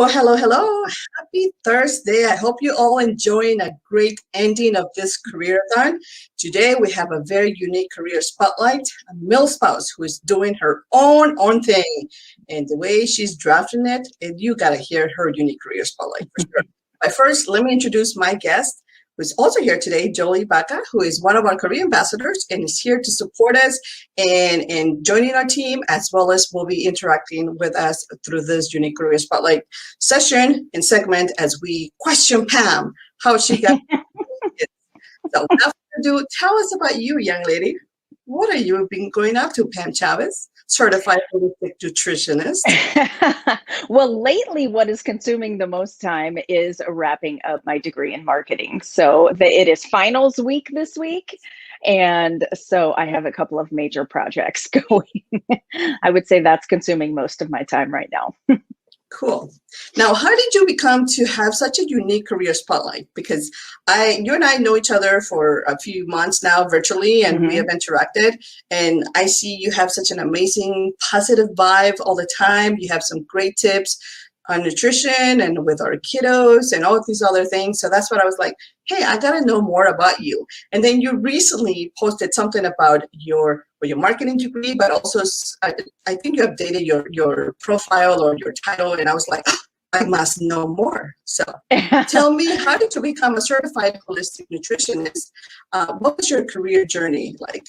Well, hello, hello. Happy Thursday. I hope you all enjoying a great ending of this career-thon. Today, we have a very unique career spotlight, a mill spouse who is doing her own thing. And the way she's drafting it, and you got to hear her unique career spotlight for sure. But first, let me introduce my guest, who's also here today, Yolanda Baca, who is one of our career ambassadors and is here to support us and joining our team, as well as will be interacting with us through this unique career spotlight session and segment as we question Pam, how she got. So without further ado, tell us about you, young lady. What are you been going up to, Pam Chavez, certified holistic nutritionist? Well, lately, what is consuming the most time is wrapping up my degree in marketing. So it is finals week this week. And so I have a couple of major projects going. I would say that's consuming most of my time right now. Cool. Now, how did you become to have such a unique career spotlight? Because you and I know each other for a few months now virtually, and we have interacted. And I see you have such an amazing, positive vibe all the time. You have some great tips on nutrition and with our kiddos and all of these other things. So that's what I was like, hey, I got to know more about you. And then you recently posted something about your marketing degree, but also I think you updated your profile or your title. And I was like, I must know more. So tell me, how did you become a certified holistic nutritionist? What was your career journey like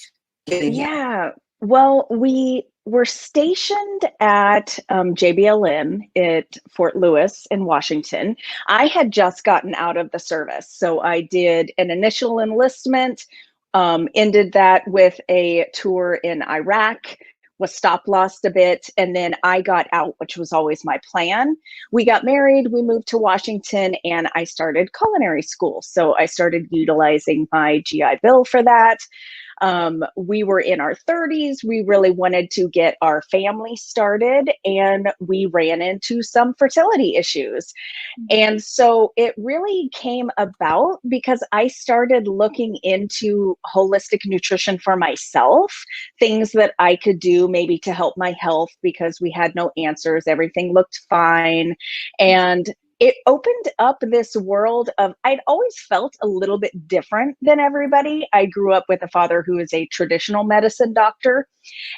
getting here? Well, we were stationed at JBLM at Fort Lewis in Washington. I had just gotten out of the service. So I did an initial enlistment, ended that with a tour in Iraq, was stop-lossed a bit, and then I got out, which was always my plan. We got married, we moved to Washington, and I started culinary school. So I started utilizing my GI Bill for that. We were in our 30s. We really wanted to get our family started, and we ran into some fertility issues. And so it really came about because I started looking into holistic nutrition for myself, things that I could do maybe to help my health because we had no answers. Everything looked fine. And it opened up this world of, I'd always felt a little bit different than everybody. I grew up with a father who is a traditional medicine doctor.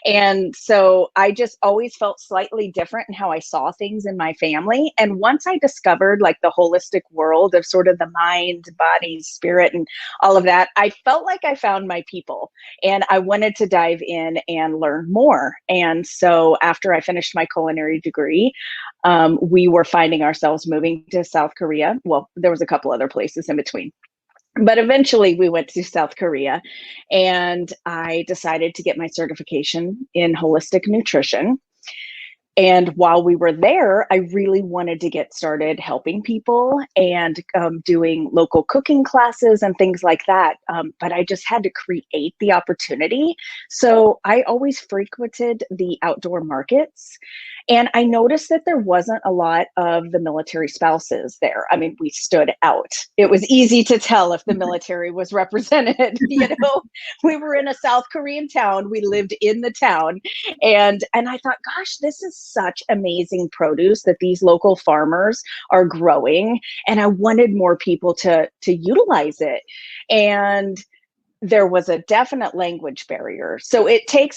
And so I just always felt slightly different in how I saw things in my family. And once I discovered like the holistic world of sort of the mind, body, spirit, and all of that, I felt like I found my people and I wanted to dive in and learn more. And so after I finished my culinary degree, we were finding ourselves moving to South Korea. Well, there was a couple other places in between. But eventually we went to South Korea and I decided to get my certification in holistic nutrition. And while we were there, I really wanted to get started helping people and doing local cooking classes and things like that. But I just had to create the opportunity. So I always frequented the outdoor markets. And I noticed that there wasn't a lot of the military spouses there. I mean, we stood out. It was easy to tell if the military was represented. You know, we were in a South Korean town. We lived in the town. And I thought, gosh, this is such amazing produce that these local farmers are growing. And I wanted more people to utilize it. And there was a definite language barrier. So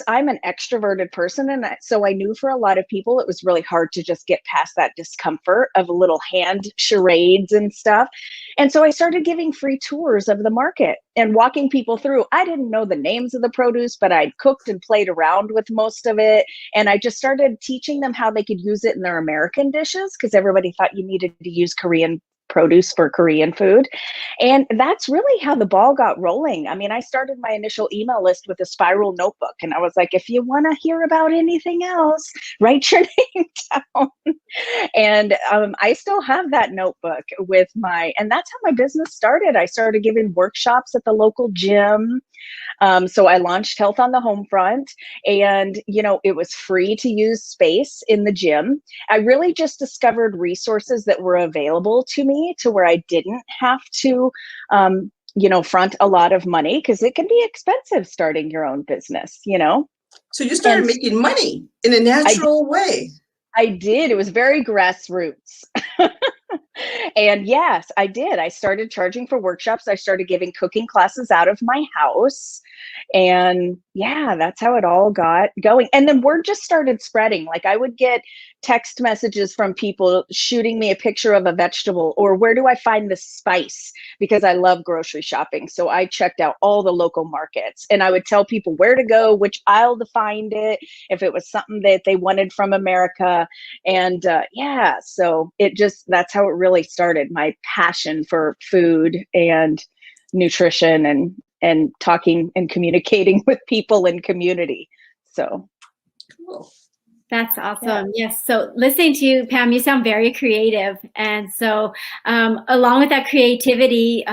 I'm an extroverted person. And so I knew for a lot of people, it was really hard to just get past that discomfort of little hand charades and stuff. And so I started giving free tours of the market and walking people through. I didn't know the names of the produce, but I'd cooked and played around with most of it. And I just started teaching them how they could use it in their American dishes because everybody thought you needed to use Korean produce for Korean food. And that's really how the ball got rolling. I mean, I started my initial email list with a spiral notebook. And I was like, if you want to hear about anything else, write your name down. And I still have that notebook and that's how my business started. I started giving workshops at the local gym. So I launched Health on the Home Front, and, you know, it was free to use space in the gym. I really just discovered resources that were available to me to where I didn't have to, front a lot of money because it can be expensive starting your own business, you know? So you started making money in a natural way. I did. It was very grassroots. And yes, I did. I started charging for workshops. I started giving cooking classes out of my house. And yeah, that's how it all got going. And then word just started spreading. Like I would get text messages from people shooting me a picture of a vegetable, or where do I find this spice? Because I love grocery shopping. So I checked out all the local markets and I would tell people where to go, which aisle to find it, if it was something that they wanted from America. And yeah, so it just, that's how it really started, my passion for food and nutrition and talking and communicating with people in community. So Cool. That's awesome. Yeah. Yes. So listening to you, Pam, you sound very creative. And so along with that creativity,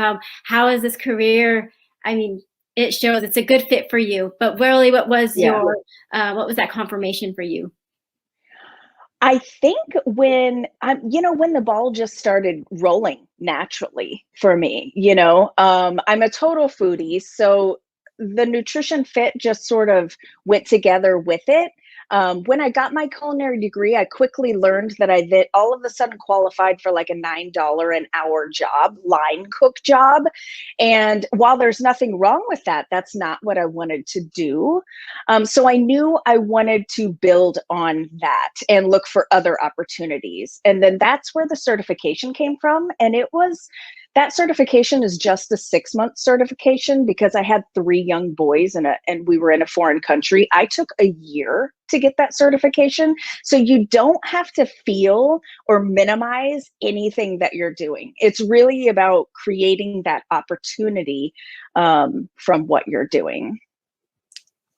how is this career? I mean, it shows it's a good fit for you, but really what was your, what was that confirmation for you? I think when when the ball just started rolling naturally for me, I'm a total foodie. So the nutrition fit just sort of went together with it. When I got my culinary degree, I quickly learned that I all of a sudden qualified for like a $9 an hour job, line cook job. And while there's nothing wrong with that, that's not what I wanted to do. So I knew I wanted to build on that and look for other opportunities. And then that's where the certification came from. And that certification is just a 6-month certification because I had 3 young boys and we were in a foreign country. I took a year to get that certification. So you don't have to feel or minimize anything that you're doing. It's really about creating that opportunity from what you're doing.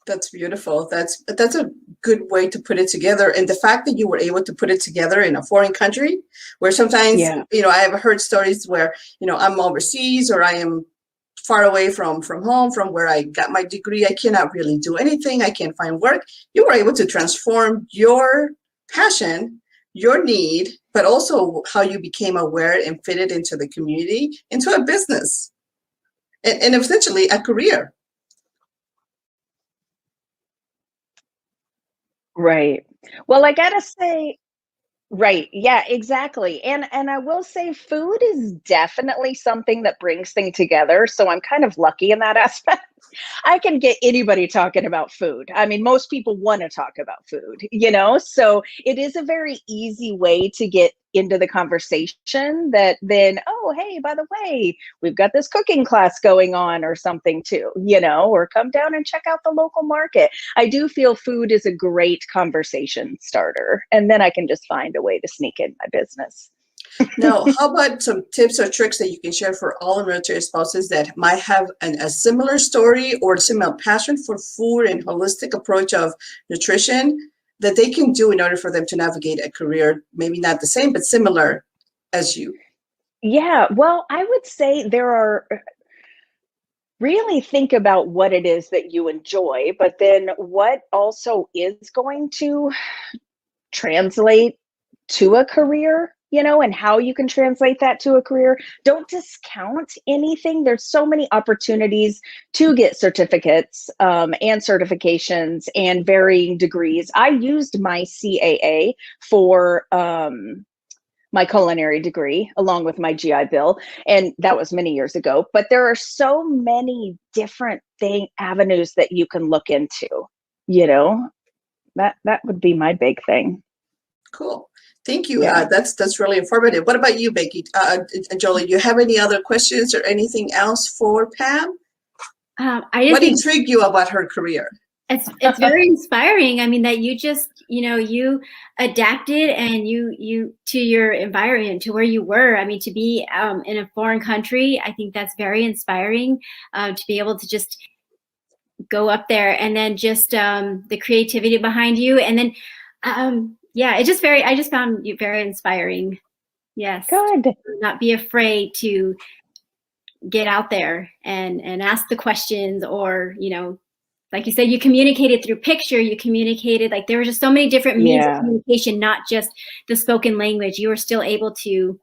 That's beautiful. That's a good way to put it together. And the fact that you were able to put it together in a foreign country, where sometimes, I have heard stories where, I'm overseas or I am far away from home, from where I got my degree. I cannot really do anything. I can't find work. You were able to transform your passion, your need, but also how you became aware and fitted into the community, into a business and essentially a career. Right. Well, I gotta say, right. Yeah, exactly. And I will say food is definitely something that brings things together. So I'm kind of lucky in that aspect. I can get anybody talking about food. I mean, most people want to talk about food, so it is a very easy way to get into the conversation that then, oh, hey, by the way, we've got this cooking class going on or something too, or come down and check out the local market. I do feel food is a great conversation starter. And then I can just find a way to sneak in my business. Now, how about some tips or tricks that you can share for all military spouses that might have a similar story or a similar passion for food and holistic approach of nutrition that they can do in order for them to navigate a career, maybe not the same, but similar as you? Yeah, well, I would say really think about what it is that you enjoy, but then what also is going to translate to a career, and how you can translate that to a career. Don't discount anything. There's so many opportunities to get certificates and certifications and varying degrees. I used my CAA for my culinary degree along with my GI Bill, and that was many years ago. But there are so many different avenues that you can look into. That would be my big thing. Cool. Thank you. Yeah. That's really informative. What about you, Becky? Jolie, do you have any other questions or anything else for Pam? What intrigued you about her career? It's very inspiring. I mean, that you just, you adapted and you to your environment, to where you were. I mean, to be in a foreign country, I think that's very inspiring, to be able to just go up there and then just the creativity behind you. And then, yeah, I just found you very inspiring. Yes. Good. Not be afraid to get out there and ask the questions, or, like you said, you communicated through picture, you communicated, like there were just so many different means of communication, not just the spoken language. You were still able to.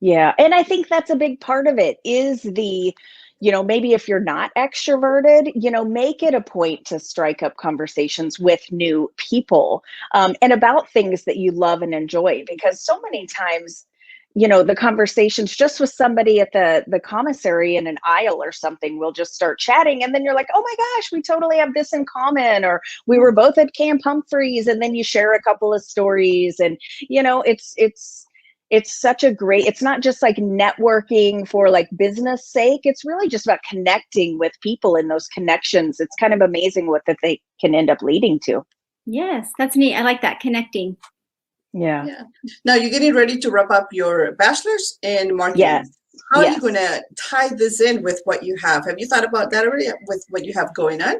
Yeah. And I think that's a big part of it is the maybe if you're not extroverted, make it a point to strike up conversations with new people, and about things that you love and enjoy, because so many times, the conversations just with somebody at the commissary in an aisle or something, we'll just start chatting. And then you're like, oh my gosh, we totally have this in common. Or we were both at Camp Humphreys, and then you share a couple of stories. And, it's such a great, it's not just like networking for like business sake. It's really just about connecting with people, and those connections. It's kind of amazing what that they can end up leading to. Yes, that's neat. I like that, connecting. Yeah. Now you're getting ready to wrap up your bachelor's in marketing. Yes. How are you going to tie this in with what you have? Have you thought about that already with what you have going on?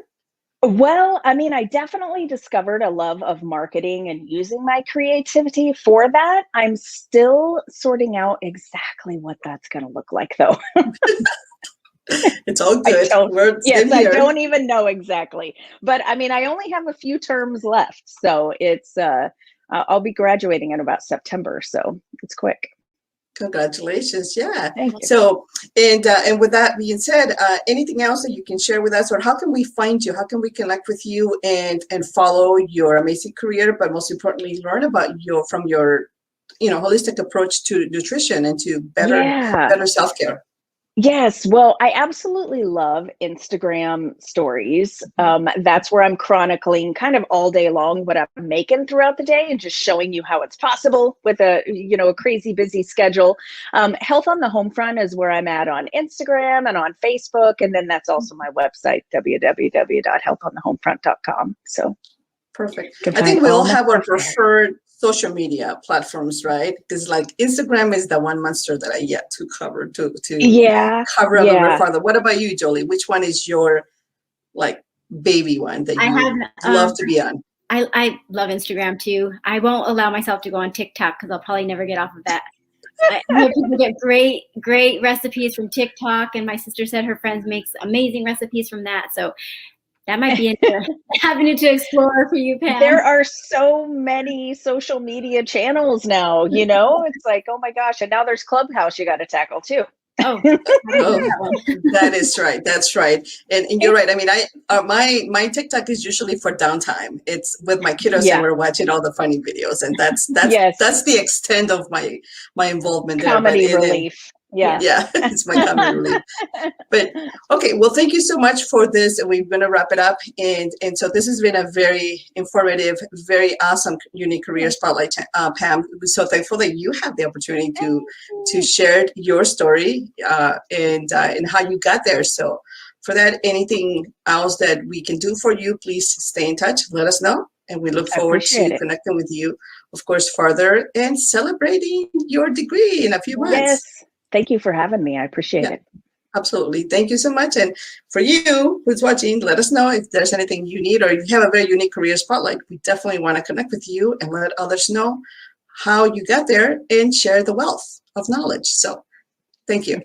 Well, I mean, I definitely discovered a love of marketing and using my creativity for that. I'm still sorting out exactly what that's going to look like, though. It's all good. I don't even know exactly. But I mean, I only have a few terms left. So it's, I'll be graduating in about September. So it's quick. Congratulations. Yeah. Thank you. So, and with that being said, anything else that you can share with us, or how can we find you? How can we connect with you and follow your amazing career, but most importantly, learn about from your, holistic approach to nutrition and to better self-care? Yes. Well, I absolutely love Instagram stories. That's where I'm chronicling kind of all day long what I'm making throughout the day, and just showing you how it's possible with a crazy busy schedule. Health on the Home Front is where I'm at on Instagram and on Facebook. And then that's also my website, www.healthonthehomefront.com. So perfect. I think we all have our preferred social media platforms, right? Because like Instagram is the one monster that I yet to cover cover a little bit farther. What about you, Jolie? Which one is your like baby one that you love to be on? I love Instagram too. I won't allow myself to go on TikTok because I'll probably never get off of that. I know people get great recipes from TikTok, and my sister said her friends makes amazing recipes from that. So that might be an avenue to explore for you, Pam. There are so many social media channels now, it's like, oh my gosh. And now there's Clubhouse you got to tackle too. Oh, that is right. That's right. And you're right. I mean, my TikTok is usually for downtime. It's with my kiddos and we're watching all the funny videos, and that's the extent of my involvement there. Comedy relief. Yeah, it's my comedy relief. But okay, well, thank you so much for this. We're going to wrap it up, and so this has been a very informative, very awesome, unique career spotlight, Pam. We're so thankful that you have the opportunity to share your story and how you got there. So, for that, anything else that we can do for you, please stay in touch. Let us know, and we look forward to connecting with you, of course, further and celebrating your degree in a few months. Yes. Thank you for having me. I appreciate it. Absolutely. Thank you so much. And for you who's watching, let us know if there's anything you need, or if you have a very unique career spotlight. We definitely want to connect with you and let others know how you got there and share the wealth of knowledge. So thank you.